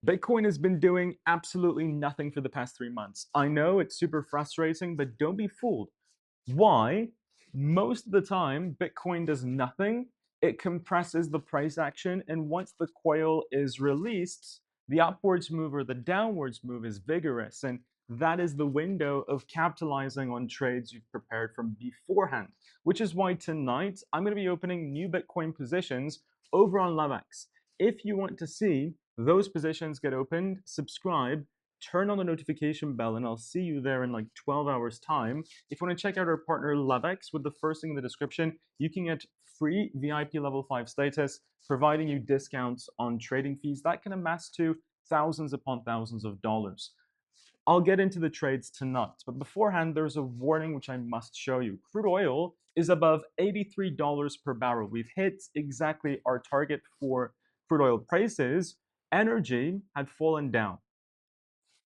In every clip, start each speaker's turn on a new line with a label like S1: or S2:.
S1: Bitcoin has been doing absolutely nothing for the past 3 months. I know it's super frustrating, but don't be fooled. Why? Most of the time, Bitcoin does nothing. It compresses the price action, and once the coil is released, the upwards move or the downwards move is vigorous. And that is the window of capitalizing on trades you've prepared from beforehand, which is why tonight I'm going to be opening new Bitcoin positions over on LoveX. If you want to see those positions get opened, subscribe, turn on the notification bell, and I'll see you there in like 12 hours time. If you want to check out our partner LoveX, with the first thing in the description, you can get free VIP level 5 status, providing you discounts on trading fees that can amass to thousands upon thousands of dollars. I'll get into the trades tonight, but beforehand, there's a warning which I must show you. Crude oil is above $83 per barrel. We've hit exactly our target for crude oil prices. Energy had fallen down.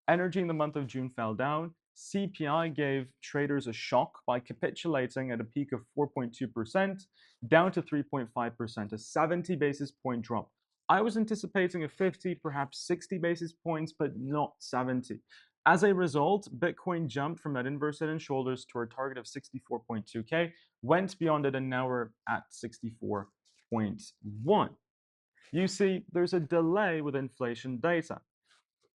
S1: Energy in the month of June fell down. CPI gave traders a shock by capitulating at a peak of 4.2% down to 3.5%, a 70 basis point drop. I was anticipating a 50, perhaps 60 basis points, but not 70. As a result, Bitcoin jumped from that inverse head and shoulders to our target of 64.2K, went beyond it, and now we're at 64.1. You see, there's a delay with inflation data.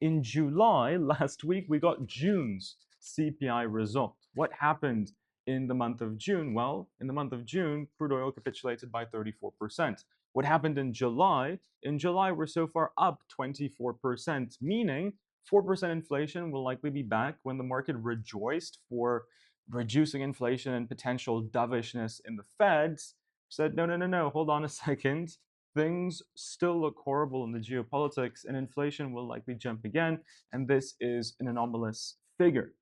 S1: In July last week, we got June's CPI result. What happened in the month of June? Well, in the month of June, crude oil capitulated by 34%. What happened in July? In July, we're so far up 24%, meaning 4% inflation will likely be back when the market rejoiced for reducing inflation and potential dovishness in the Feds. Said, no, no, no, no, hold on a second. Things still look horrible in the geopolitics, and inflation will likely jump again, and this is an anomalous figure.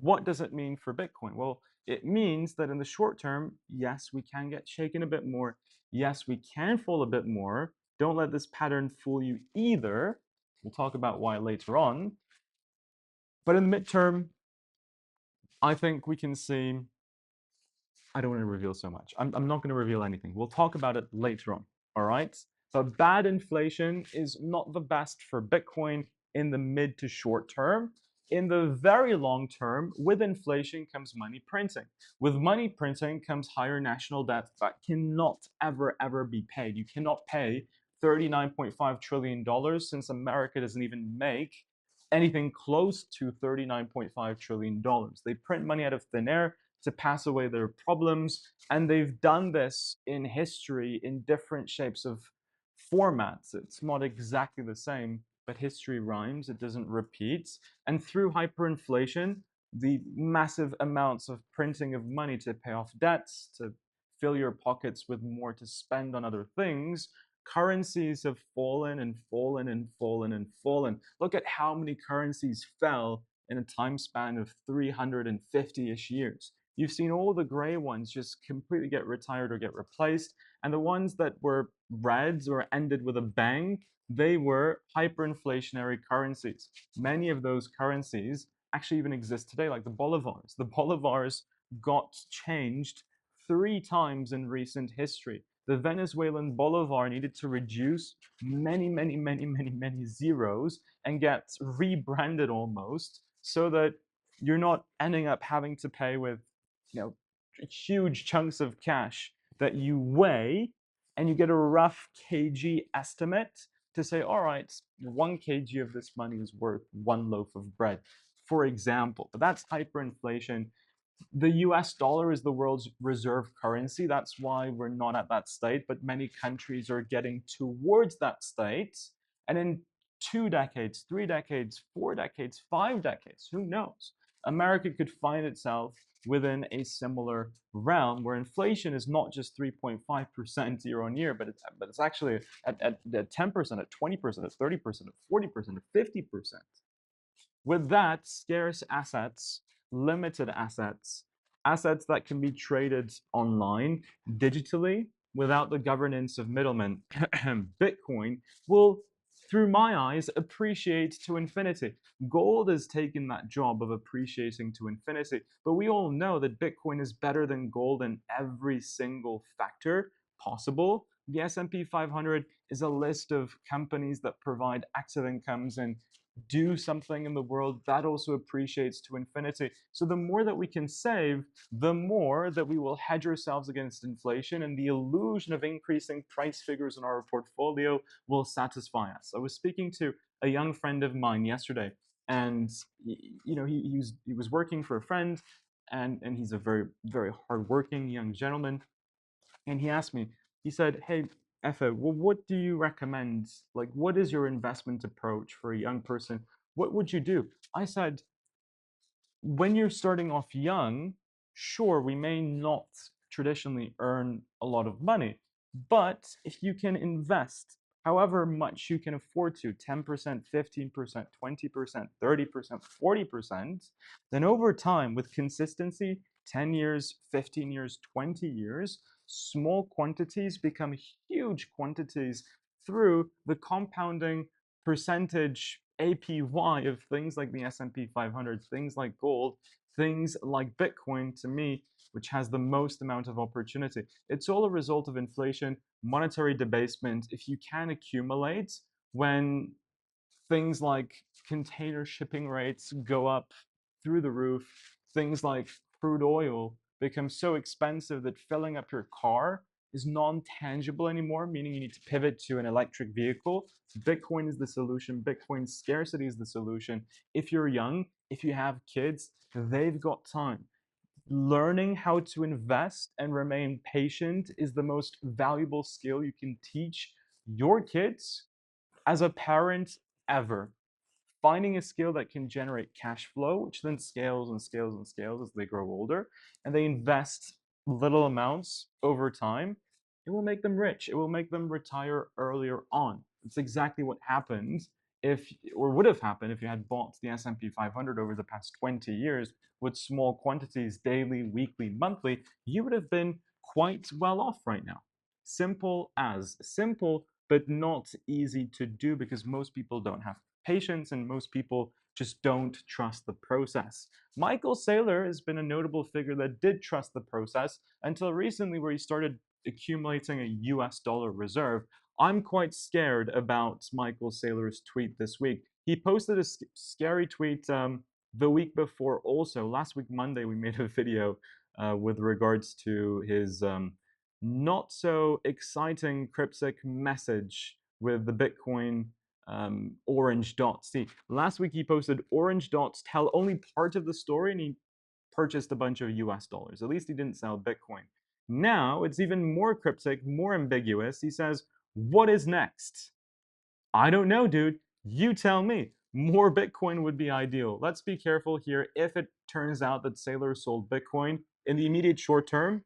S1: What does it mean for Bitcoin? Well, it means that in the short term, yes, we can get shaken a bit more. Yes, we can fall a bit more. Don't let this pattern fool you either. We'll talk about why later on. But in the midterm, I think we can see. I don't want to reveal so much. I'm not going to reveal anything. We'll talk about it later on. All right. But bad inflation is not the best for Bitcoin in the mid to short term. In the very long term, with inflation comes money printing. With money printing comes higher national debt that cannot ever, ever be paid. You cannot pay $39.5 trillion since America doesn't even make anything close to $39.5 trillion. They print money out of thin air to pass away their problems. And they've done this in history in different shapes of formats. It's not exactly the same, but history rhymes, it doesn't repeat. And through hyperinflation, the massive amounts of printing of money to pay off debts, to fill your pockets with more to spend on other things, currencies have fallen and fallen and fallen and fallen. Look at how many currencies fell in a time span of 350-ish years. You've seen all the gray ones just completely get retired or get replaced. And the ones that were reds or ended with a bang, they were hyperinflationary currencies. Many of those currencies actually even exist today, like the bolivars. The bolivars got changed 3 times in recent history. The Venezuelan bolivar needed to reduce many, many, many, many, many zeros and get rebranded almost so that you're not ending up having to pay with, you know, huge chunks of cash that you weigh, and you get a rough kg estimate to say, all right, 1 kg of this money is worth 1 loaf of bread, for example. But that's hyperinflation. The US dollar is the world's reserve currency. That's why we're not at that state, but many countries are getting towards that state. And in 2 decades, 3 decades, 4 decades, 5 decades, who knows? America could find itself within a similar realm where inflation is not just 3.5% year on year, but it's actually at 10%, at 20%, at 30%, at 40%, at 50%. With that, scarce assets, limited assets, assets that can be traded online digitally without the governance of middlemen, Bitcoin will, through my eyes, appreciate to infinity. Gold has taken that job of appreciating to infinity, but we all know that Bitcoin is better than gold in every single factor possible. the S&P 500 is a list of companies that provide active incomes and do something in the world that also appreciates to infinity. So the more that we can save, the more that we will hedge ourselves against inflation, and the illusion of increasing price figures in our portfolio will satisfy us. I was speaking to a young friend of mine yesterday, and he was working for a friend, and he's a very hardworking young gentleman, and he asked me, he said, "Hey, Effa, well, what do you recommend? Like, what is your investment approach for a young person? What would you do?" I said, when you're starting off young, sure, we may not traditionally earn a lot of money, but if you can invest however much you can afford to, 10%, 15%, 20%, 30%, 40%, then over time, with consistency, 10 years, 15 years, 20 years, small quantities become huge quantities through the compounding percentage APY of things like the S&P 500, things like gold, things like Bitcoin, to me, which has the most amount of opportunity. It's all a result of inflation, monetary debasement. If you can accumulate when things like container shipping rates go up through the roof, things like crude oil become so expensive that filling up your car is non-tangible anymore, meaning you need to pivot to an electric vehicle. Bitcoin is the solution. Bitcoin scarcity is the solution. If you're young, if you have kids, they've got time. Learning how to invest and remain patient is the most valuable skill you can teach your kids as a parent ever. Finding a skill that can generate cash flow, which then scales and scales and scales as they grow older, and they invest little amounts over time, it will make them rich. It will make them retire earlier on. It's exactly what happened if, or would have happened if you had bought the S&P 500 over the past 20 years with small quantities, daily, weekly, monthly. You would have been quite well off right now. Simple as simple, but not easy to do because most people don't have patience and most people just don't trust the process. Michael Saylor has been a notable figure that did trust the process until recently, where he started accumulating a US dollar reserve. I'm quite scared about Michael Saylor's tweet this week. He posted a scary tweet the week before also. Last week, Monday, we made a video with regards to his not so exciting cryptic message with the Bitcoin orange dots. See, last week he posted orange dots tell only part of the story, and he purchased a bunch of US dollars. At least he didn't sell Bitcoin. Now it's even more cryptic, more ambiguous. He says, "What is next?" I don't know, dude. You tell me. More Bitcoin would be ideal. Let's be careful here. If it turns out that Saylor sold Bitcoin in the immediate short term,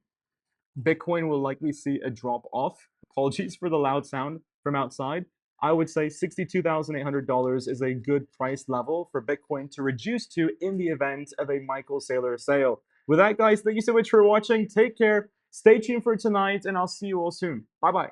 S1: Bitcoin will likely see a drop off. Apologies for the loud sound from outside. I would say $62,800 is a good price level for Bitcoin to reduce to in the event of a Michael Saylor sale. With that, guys, thank you so much for watching. Take care. Stay tuned for tonight, and I'll see you all soon. Bye bye.